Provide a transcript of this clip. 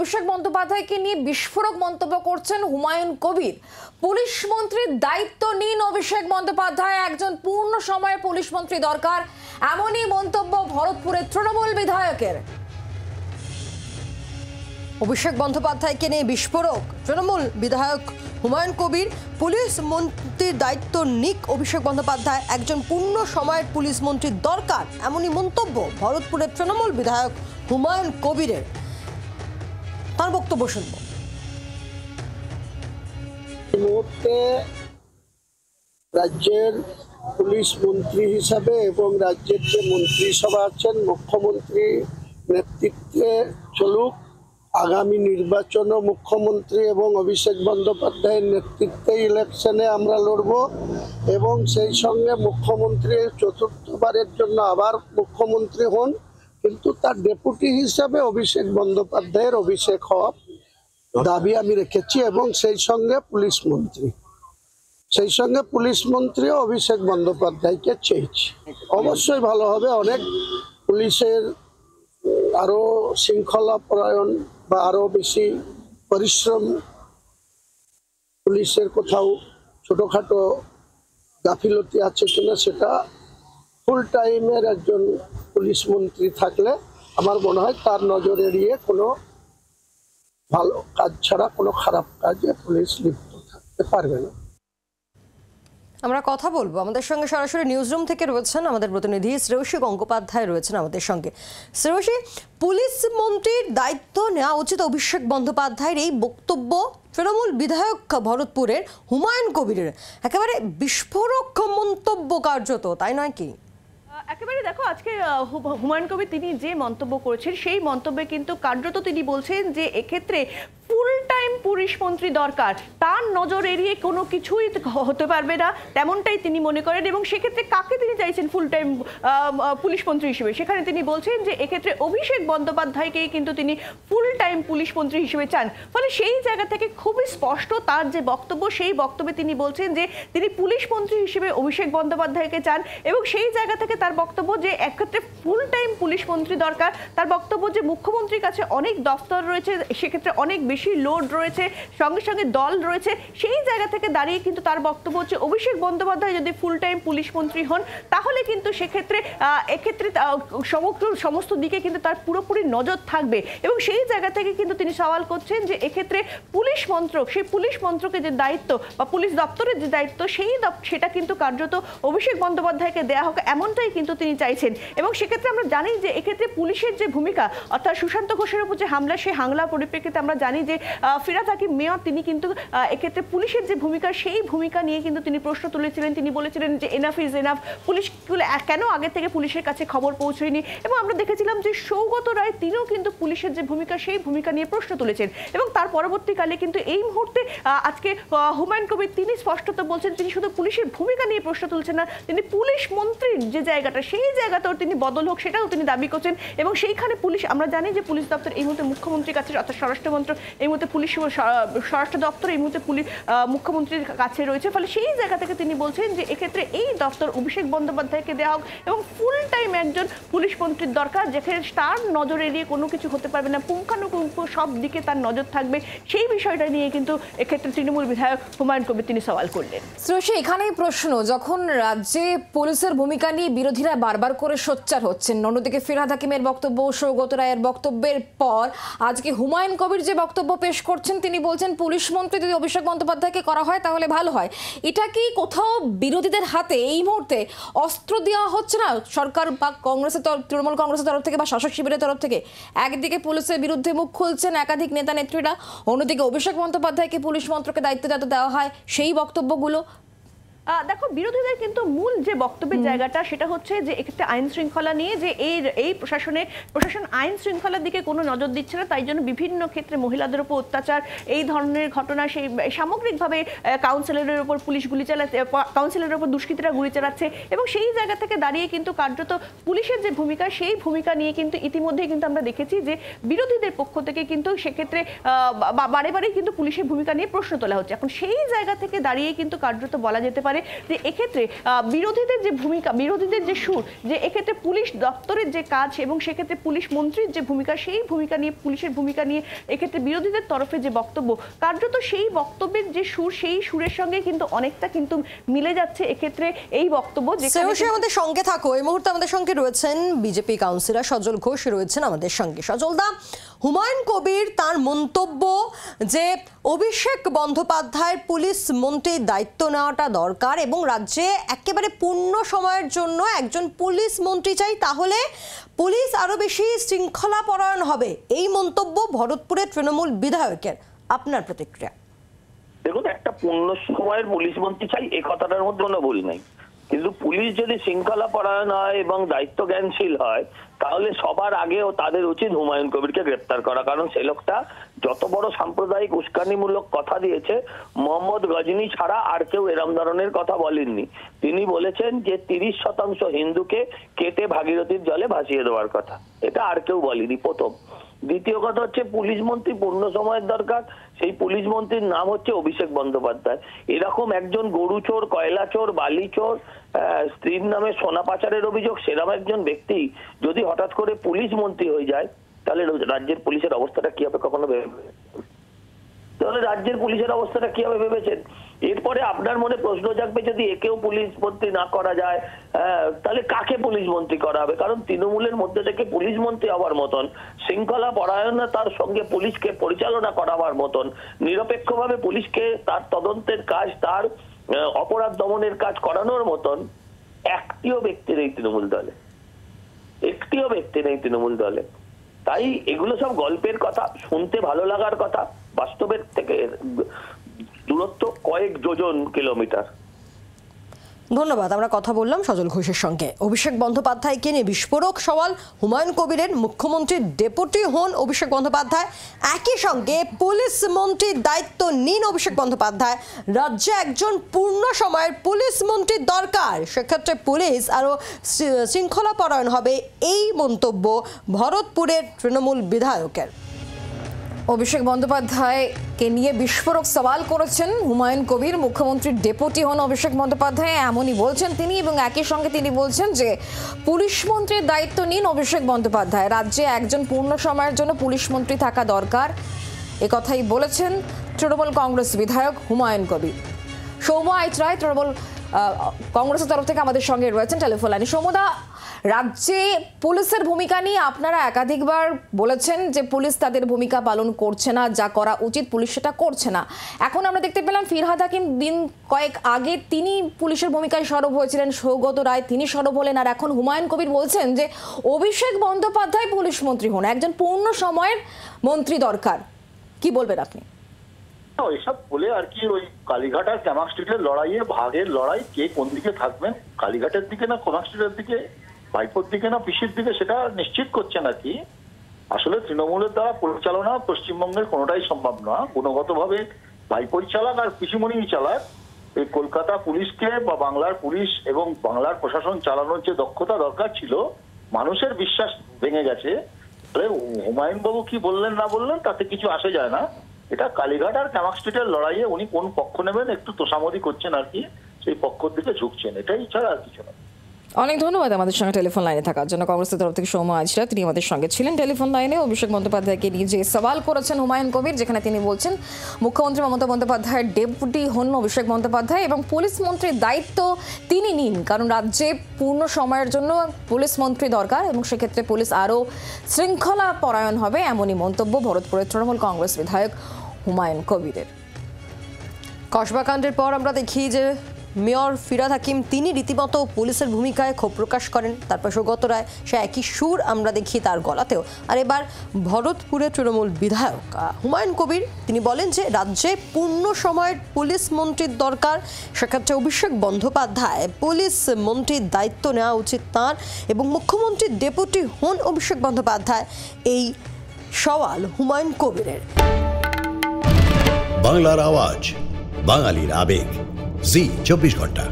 অভিষেক বন্দ্যোপাধ্যায়কে নিয়ে বিস্ফোরক মন্তব্য করছেন হুমায়ুন কবির। পুলিশ মন্ত্রীর দায়িত্ব নিন অভিষেক বন্দ্যোপাধ্যায়, একজন পূর্ণ সময়ের পুলিশ মন্ত্রী দরকার, এমনই মন্তব্য ভরতপুরের তৃণমূল বিধায়কের। অভিষেক বন্দ্যোপাধ্যায়কে নিয়ে বিস্ফোরক তৃণমূল বিধায়ক হুমায়ুন কবির। পুলিশ মন্ত্রীর দায়িত্ব নিক অভিষেক বন্দ্যোপাধ্যায়, একজন পূর্ণ সময়ের পুলিশ মন্ত্রীর দরকার, এমনই মন্তব্য ভরতপুরের তৃণমূল বিধায়ক হুমায়ুন কবিরের। তার বক্তব্য শুনব। এই মুহূর্তে রাজ্যের পুলিশ মন্ত্রী হিসাবে এবং রাজ্যের যে মন্ত্রিসভা আছেন, মুখ্যমন্ত্রী নেতৃত্বে চলুক। আগামী নির্বাচনও মুখ্যমন্ত্রী এবং অভিষেক বন্দ্যোপাধ্যায়ের নেতৃত্বে ইলেকশনে আমরা লড়ব এবং সেই সঙ্গে মুখ্যমন্ত্রী চতুর্থবারের জন্য আবার মুখ্যমন্ত্রী হন, কিন্তু তার ডেপুটি হিসাবে অভিষেক বন্দ্যোপাধ্যায়ের অভিষেক হওয়া দাবি আমি রেখেছি এবং সেই সঙ্গে পুলিশ মন্ত্রীও অভিষেক বন্দ্যোপাধ্যায়কে চেয়েছি। অবশ্যই ভালো হবে, অনেক পুলিশের আরো শৃঙ্খলা পরায়ণ বা আরো বেশি পরিশ্রম, পুলিশের কোথাও ছোটখাটো গাফিলতি আছে কিনা সেটা ফুল টাইমের একজন পুলিশ মন্ত্রী থাকলে আমার মনে হয় তার নজর এড়িয়ে কোনো ভালো কাজ ছাড়া কোনো খারাপ কাজে পুলিশ লিপ্ত থাকতে পারবে না। আমরা কথা বলবো, আমাদের সঙ্গে সরাসরি নিউজরুম থেকে রয়েছেন আমাদের প্রতিনিধি শ্রেয়সী গঙ্গোপাধ্যায় রয়েছেন আমাদের সঙ্গে। শ্রেয়সী, পুলিশ মন্ত্রীর দায়িত্ব নেওয়া উচিত অভিষেক বন্দ্যোপাধ্যায়ের, এই বক্তব্য তৃণমূল বিধায়ক ভরতপুরের হুমায়ুন কবিরের। একেবারে বিস্ফোরক মন্তব্য কার্যত, তাই নয় কি? একেবারে দেখো, আজকে হুমায়ুন কবির তিনি যে মন্তব্য করেছেন সেই মন্তব্যে কিন্তু কার্যত তিনি বলছেন যে এক্ষেত্রে ফুল টাইম পুলিশ মন্ত্রী দরকার, তার নজর এড়িয়ে কোনো কিছুই হতে পারবে না, তেমনটাই তিনি মনে করেন। এবং সেক্ষেত্রে কাকে তিনি চাইছেন ফুল টাইম পুলিশ মন্ত্রী হিসেবে, সেখানে তিনি বলছেন যে এক্ষেত্রে অভিষেক বন্দ্যোপাধ্যায়কেই কিন্তু তিনি ফুল টাইম পুলিশ মন্ত্রী হিসেবে চান। ফলে সেই জায়গা থেকে খুবই স্পষ্ট তার যে বক্তব্য, সেই বক্তব্যে তিনি বলছেন যে তিনি পুলিশ মন্ত্রী হিসেবে অভিষেক বন্দ্যোপাধ্যায়কে চান এবং সেই জায়গা থেকে তার বক্তব্য যে একক্ষেত্রে ফুল টাইম পুলিশ মন্ত্রী দরকার। তার বক্তব্য যে মুখ্যমন্ত্রীর কাছে অনেক দফতর রয়েছে, সেক্ষেত্রে অনেক বেশি লোড রয়েছে, সঙ্গে সঙ্গে দল রয়েছে, সেই জায়গা থেকে দাঁড়িয়ে কিন্তু তার বক্তব্য হচ্ছে অভিষেক বন্দ্যোপাধ্যায় যদি ফুল টাইম পুলিশ মন্ত্রী হন তাহলে কিন্তু সেক্ষেত্রে এক্ষেত্রে সমস্ত দিকে কিন্তু তার পুরোপুরি নজর থাকবে। এবং সেই জায়গা থেকে কিন্তু তিনি সওয়াল করছেন যে এক্ষেত্রে পুলিশ মন্ত্রক, সেই পুলিশ মন্ত্রকের যে দায়িত্ব বা পুলিশ দপ্তরের যে দায়িত্ব সেটা কিন্তু কার্যত অভিষেক বন্দ্যোপাধ্যায়কে দেওয়া হোক, এমনটাই কিন্তু তিনি চাইছেন। এবং সেক্ষেত্রে আমরা জানি যে এক্ষেত্রে পুলিশের যে ভূমিকা, অর্থাৎ সুশান্ত ঘোষের উপর যে হামলা, সেই হামলার পরিপ্রেক্ষিতে আমরা জানি যে ফিরহাদ হাকিম মেয়র তিনি কিন্তু এক্ষেত্রে পুলিশের যে ভূমিকা, সেই ভূমিকা নিয়ে কিন্তু তিনি প্রশ্ন তুলেছিলেন। তিনি বলেছিলেন যে এনাফ ইজ এনাফ, পুলিশগুলো কেন আগে থেকে পুলিশের কাছে খবর পৌঁছয়নি। এবং আমরা দেখেছিলাম যে সৌগত রায় তিনিও কিন্তু পুলিশের যে ভূমিকা, সেই ভূমিকা নিয়ে প্রশ্ন তুলেছেন। এবং তার পরবর্তীকালে কিন্তু এই মুহূর্তে আজকে হুমায়ুন কবির তিনি স্পষ্টত বলছেন তিনি শুধু পুলিশের ভূমিকা নিয়ে প্রশ্ন তুলছেন না, তিনি পুলিশ মন্ত্রীর যে জায়গাটা, সেই জায়গাটাও তিনি বদল হোক সেটাও তিনি দাবি করছেন। এবং সেইখানে পুলিশ, আমরা জানি যে পুলিশ দপ্তর এই মুহূর্তে মুখ্যমন্ত্রীর কাছে, অর্থাৎ স্বরাষ্ট্রমন্ত্র এই মুহূর্তে পুলিশ স্বরাষ্ট্র দপ্তর এই মুহূর্তে মুখ্যমন্ত্রীর কাছে রয়েছে। ফলে সেই জায়গা থেকে তিনি বলছেন যে এক্ষেত্রে এই দপ্তর অভিষেক বন্দ্যোপাধ্যায়কে দেওয়া হোক এবং ফুল টাইম একজন পুলিশ মন্ত্রীর দরকার, যেখানে তার নজর এড়িয়ে কোনো কিছু হতে পারবে না, পুঙ্খানুপুঙ্খ সব দিকে তার নজর থাকবে। সেই বিষয়টা নিয়ে কিন্তু এক্ষেত্রে তৃণমূল বিধায়ক হুমায়ুন কবির তিনি সওয়াল করলেন। শ্রেয়সী, এখানেই প্রশ্ন, যখন রাজ্যে পুলিশের ভূমিকা নিয়ে বিরোধীরা বারবার করে সোচ্চার হচ্ছেন, অন্যদিকে ফিরহাদ হাকিমের বক্তব্য, সৌগত রায়ের বক্তব্যের পর আজকে হুমায়ুন কবির যে বক্তব্য পেশ করছেন, তিনি বলছেন পুলিশ মন্ত্রী যদি অভিষেক বন্দ্যোপাধ্যায়কে করা হয় তাহলে ভালো হয়। এটা কি কোথাও বিরোধীদের হাতে এই মুহূর্তে অস্ত্র দেওয়া হচ্ছে না সরকার বা কংগ্রেসের তৃণমূল কংগ্রেসের তরফ থেকে বা শাসক শিবিরের তরফ থেকে? একদিকে পুলিশের বিরুদ্ধে মুখ খুলছেন একাধিক নেতা নেত্রীরা, অন্যদিকে অভিষেক বন্দ্যোপাধ্যায়কে পুলিশ মন্ত্রকে দায়িত্ব যাতে দেওয়া হয় সেই বক্তব্যগুলো। দেখো, বিরোধীদের কিন্তু মূল যে বক্তব্যের জায়গাটা সেটা হচ্ছে যে এক্ষেত্রে আইন শৃঙ্খলা নিয়ে, যে এই প্রশাসন আইন শৃঙ্খলার দিকে কোনো নজর দিচ্ছে না, তাই জন্য বিভিন্ন ক্ষেত্রে মহিলাদের উপর অত্যাচার, এই ধরনের ঘটনা, সেই সামগ্রিকভাবে কাউন্সিলরের উপর পুলিশ গুলি চালাচ্ছে, কাউন্সিলরের উপর দুষ্কৃতীরা গুলি চালাচ্ছে। এবং সেই জায়গা থেকে দাঁড়িয়ে কিন্তু কার্যত পুলিশের যে ভূমিকা, সেই ভূমিকা নিয়ে কিন্তু ইতিমধ্যেই কিন্তু আমরা দেখেছি যে বিরোধীদের পক্ষ থেকে কিন্তু সেক্ষেত্রে বারে বারে কিন্তু পুলিশের ভূমিকা নিয়ে প্রশ্ন তোলা হচ্ছে। এখন সেই জায়গা থেকে দাঁড়িয়ে কিন্তু কার্যত বলা যেতে পারে যে এক্ষেত্রে বিরোধীদের যে ভূমিকা, বিরোধীদের যে সুর, যে এক্ষেত্রে পুলিশ দপ্তরের যে কাজ এবং সেক্ষেত্রে পুলিশ মন্ত্রীর যে ভূমিকা, সেই ভূমিকা নিয়ে, পুলিশের ভূমিকা নিয়ে এক্ষেত্রে বিরোধীদের তরফে যে বক্তব্য, কার্যত সেই বক্তব্যের যে সুর, সেই সুরের সঙ্গে কিন্তু অনেকটা কিন্তু মিলে যাচ্ছে এক্ষেত্রে এই বক্তব্য। আমাদের সঙ্গে থাকো, এই মুহূর্তে আমাদের সঙ্গে রয়েছেন বিজেপি কাউন্সিলর সজল ঘোষ রয়েছেন আমাদের সঙ্গে। সজলদা, হুমায়ুন কবির তার মন্তব্য যে অভিষেক বন্দ্যোপাধ্যায়ের পুলিশ মন্ত্রীর দায়িত্ব নেওয়াটা দরকার এবং রাজ্যে একেবারে পূর্ণ সময়ের জন্য একজন পুলিশ মন্ত্রী চাই, তাহলে পুলিশ আরো বেশি শৃঙ্খলা পরায়ণ হবে, এই মন্তব্য ভরতপুরের তৃণমূল বিধায়কের। আপনার প্রতিক্রিয়া? দেখুন, একটা পূর্ণ সময়ের পুলিশ মন্ত্রী চাই, এই কথাটার মধ্যে কোনো ভুল নেই, কিন্তু পুলিশ যদি শৃঙ্খলা পরায়ণ হয় এবং দায়িত্ব জ্ঞানশীল হয় তাহলে সবার আগেও তাদের উচিত হুমায়ুন কবিরকে গ্রেপ্তার করা। কারণ সে লোকটা যত বড় সাম্প্রদায়িক উস্কানিমূলক কথা দিয়েছে, মোহাম্মদ গজনী ছাড়া আর কেউ এরম ধরনের কথা বলেননি। তিনি বলেছেন যে 30% হিন্দুকে কেটে ভাগীরথীর জলে ভাসিয়ে দেওয়ার কথা, এটা আর কেউ বলেনি, প্রথম। দ্বিতীয় কথা হচ্ছে পুলিশ মন্ত্রী পূর্ণ সময়ের দরকার, সেই পুলিশ মন্ত্রীর নাম হচ্ছে অভিষেক বন্দ্যোপাধ্যায়। এরকম একজন গরু চোর, কয়লা চোর, বালি চোর, স্ত্রীর নামে সোনা পাচারের অভিযোগ, সেরকম একজন ব্যক্তি যদি হঠাৎ করে পুলিশ মন্ত্রী হয়ে যায় তাহলে রাজ্যের পুলিশের অবস্থাটা কি হবে কখনো ভেবে? তাহলে রাজ্যের পুলিশের অবস্থাটা কি হবে ভেবেছেন? এরপরে আপনার মনে প্রশ্ন জাগবে, যদি একেও পুলিশ মন্ত্রী না করা যায় তাহলে কাকে পুলিশ মন্ত্রী করা হবে? কারণ তৃণমূলের মধ্যে থেকে পুলিশ মন্ত্রী হওয়ার মতন, শৃঙ্খলা পরায়ণতার সঙ্গে পুলিশকে পরিচালনা করাবার মতন, নিরপেক্ষভাবে পুলিশকে তার তদন্তের কাজ, তার অপরাধ দমনের কাজ করানোর মতন একটিও ব্যক্তি নেই তৃণমূল দলে, একটিও ব্যক্তি নেই তৃণমূল দলে। তাই এগুলো সব গল্পের কথা, শুনতে ভালো লাগার কথা, বাস্তবের থেকে দূরত্ব কয়েক যোজন কিলোমিটার। ধন্যবাদ। আমরা কথা বললাম সজল ঘোষের সঙ্গে। অভিষেক বন্দ্যোপাধ্যায়কে নিয়ে বিস্ফোরক সওয়াল হুমায়ুন কবিরের। মুখ্যমন্ত্রীর ডেপুটি হন অভিষেক বন্দ্যোপাধ্যায়, একই সঙ্গে পুলিশ মন্ত্রীর দায়িত্ব নিন অভিষেক বন্দ্যোপাধ্যায়। রাজ্যে একজন পূর্ণ সময়ের পুলিশ মন্ত্রীর দরকার, সেক্ষেত্রে পুলিশ আরও শৃঙ্খলা পরায়ণ হবে, এই মন্তব্য ভরতপুরের তৃণমূল বিধায়কের। অভিষেক বন্দ্যোপাধ্যায়কে নিয়ে বিস্ফোরক সওয়াল করেছেন হুমায়ুন কবির। মুখ্যমন্ত্রীর ডেপুটি হন অভিষেক বন্দ্যোপাধ্যায়, এমনই বলছেন তিনি, এবং একই সঙ্গে তিনি বলছেন যে পুলিশ মন্ত্রীর দায়িত্ব নিন অভিষেক বন্দ্যোপাধ্যায়, রাজ্যে একজন পূর্ণ সময়ের জন্য পুলিশ মন্ত্রী থাকা দরকার, একথাই বলেছেন তৃণমূল কংগ্রেস বিধায়ক হুমায়ুন কবির। সৌম্য আইচরায় তৃণমূল কংগ্রেসের তরফ থেকে আমাদের সঙ্গে রয়েছেন টেলিফোন লাইনে। সৌম্যদা, রাজ্যে পুলিশের ভূমিকা নিয়ে আপনারা একাধিকবার বলেছেন যে পুলিশ তাদের ভূমিকা পালন করছে না, যা করা উচিত পুলিশ সেটা করছে না। এখন আমরা দেখতে পেলাম ফিরহাদ হাকিম দিন কয়েক আগে তিনি পুলিশের ভূমিকায় সরব হয়েছিলেন, সৌগত রায় তিনি সরব হলেন, আর এখন হুমায়ুন কবির বলছেন যে অভিষেক বন্দ্যোপাধ্যায় পুলিশ মন্ত্রী হন, একজন পূর্ণ সময়ের মন্ত্রী দরকার। কি বলবেন আপনি? এসব বলে আর কি, ওই কালীঘাট আর ক্যামাক স্ট্রিটের লড়াইয়ে ভাগের লড়াই, কে কোন দিকে থাকবেন, কালীঘাটের দিকে না ক্যামাক স্ট্রিটের দিকে, ভাইপোর দিকে না পিসির দিকে, সেটা নিশ্চিত করছেন আর কি। আসলে তৃণমূলের দ্বারা পরিচালনা পশ্চিমবঙ্গের কোনোটাই সম্ভব নয়। গুণগতভাবে ভাইপোই চালাক আর পিসিমণিই চালাক। এই কলকাতা পুলিশকে বা বাংলার পুলিশ এবং বাংলার প্রশাসন চালানোর যে দক্ষতা দরকার ছিল, মানুষের বিশ্বাস ভেঙে গেছে। হুমায়ুন বাবু কি বললেন না বললেন তাতে কিছু আসে যায় না। এটা কালীঘাট আর ক্যামাক স্ট্রিটের লড়াইয়ে উনি কোন পক্ষ নেবেন একটু তোষামদি করছেন আর কি, সেই পক্ষের দিকে ঝুঁকছেন, এটাই ছাড়া আর কিছু না। অনেক ধন্যবাদ আমাদের সঙ্গে টেলিফোন লাইনে থাকার জন্য। কংগ্রেসের তরফ থেকে সৌম্য আইচরা তিনি আমাদের সঙ্গে ছিলেন টেলিফোন লাইনে। অভিষেক বন্দ্যোপাধ্যায়কে নিয়ে যে সওয়াল করেছেন হুমায়ুন কবির, যেখানে তিনি বলছেন মুখ্যমন্ত্রী মমতা বন্দ্যোপাধ্যায়ের ডেপুটি হন অভিষেক বন্দ্যোপাধ্যায় এবং পুলিশ মন্ত্রীর দায়িত্ব তিনি নিন, কারণ রাজ্যে পূর্ণ সময়ের জন্য পুলিশ মন্ত্রী দরকার এবং সেক্ষেত্রে পুলিশ আরও শৃঙ্খলা পরায়ণ হবে, এমনই মন্তব্য ভরতপুরের তৃণমূল কংগ্রেস বিধায়ক হুমায়ুন কবিরের। কসবাকাণ্ডের পর আমরা দেখি যে মেয়র ফিরহাদ হাকিম তিনি রীতিমতো পুলিশের ভূমিকায় ক্ষোভ প্রকাশ করেন, তারপর সৌগত রায় সে একই সুর আমরা দেখি তার গলাতেও। আর এবার ভরতপুরের তৃণমূল বিধায়ক হুমায়ুন কবির তিনি বলেন যে রাজ্যে পূর্ণ সময়ের পুলিশ মন্ত্রীর দরকার, সেক্ষেত্রে অভিষেক বন্দ্যোপাধ্যায় পুলিশ মন্ত্রীর দায়িত্ব নেওয়া উচিত তাঁর এবং মুখ্যমন্ত্রীর ডেপুটি হন অভিষেক বন্দ্যোপাধ্যায়, এই সওয়াল হুমায়ুন কবিরের। বাংলার আওয়াজ, বাঙালির আবেগ, জি 24 ঘন্টা।